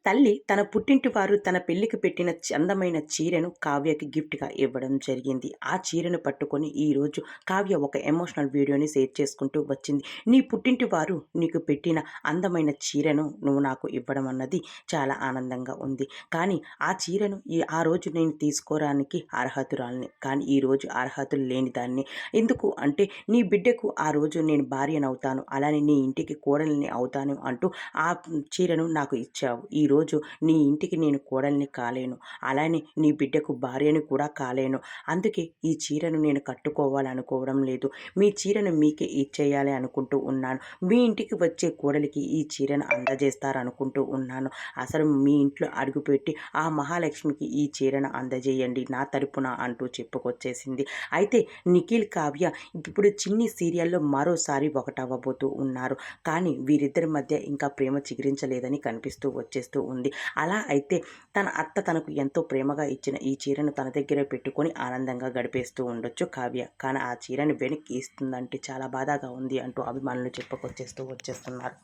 తల్లి తన పుట్టింటి వారు తన పెళ్లికి పెట్టిన అందమైన చీరను కావ్యకి గిఫ్ట్‌గా ఇవ్వడం జరిగింది. ఆ చీరను పట్టుకొని ఈరోజు కావ్య ఒక ఎమోషనల్ వీడియోని షేర్ చేసుకుంటూ వచ్చింది. నీ పుట్టింటి వారు నీకు పెట్టిన అందమైన చీరను నువ్వు నాకు ఇవ్వడం అన్నది చాలా ఆనందంగా ఉంది. కానీ ఆ చీరను ఆ రోజు నేను తీసుకోవడానికి అర్హతురాలిని. కానీ ఈరోజు అర్హతలు లేని దాన్ని. ఎందుకు అంటే నీ బిడ్డకు ఆ రోజు నేను భార్యనవుతాను. అలానే నీ ఇంటికి కోడలిని అవుతాను అంటూ ఆ చీరను నాకు ఇచ్చావు. ఈరోజు నీ ఇంటికి నేను కోడలిని కాలేను. అలానే నీ బిడ్డకు భార్యని కూడా కాలేను. అందుకే ఈ చీరను నేను కట్టుకోవాలనుకోవడం లేదు. మీ చీరను మీకే ఇచ్చేయాలి అనుకుంటూ ఉన్నాను. మీ ఇంటికి వచ్చే కోడలికి ఈ చీరను అందజేస్తారనుకుంటూ ఉన్నాను. అసలు మీ ఇంట్లో అడుగుపెట్టి ఆ మహాలక్ష్మికి ఈ చీరను అందజేయండి నా తరపున అంటూ చెప్పుకొచ్చేసింది. అయితే నిఖిల్, కావ్య ఇప్పుడు చిన్ని సీరియల్‌లో మరోసారి ఒకటవ్వబోతూ ఉన్నారు. కానీ వీరిద్దరి మధ్య ఇంకా ప్రేమ చిగురించలేదని కనిపిస్తూ వచ్చేస్తూ ఉంది. అలా అయితే తన అత్త తనకు ఎంతో ప్రేమగా ఇచ్చిన ఈ చీరను తన దగ్గరే పెట్టుకొని ఆనందంగా గడిపేస్తూ ఉండొచ్చు కావ్య. కానీ ఆ చీరను వెనక్కి ఇస్తుందంటే చాలా బాధగా ఉంది అంటూ అభిమానులు చెప్పుకొచ్చేస్తూ వచ్చేస్తున్నారు.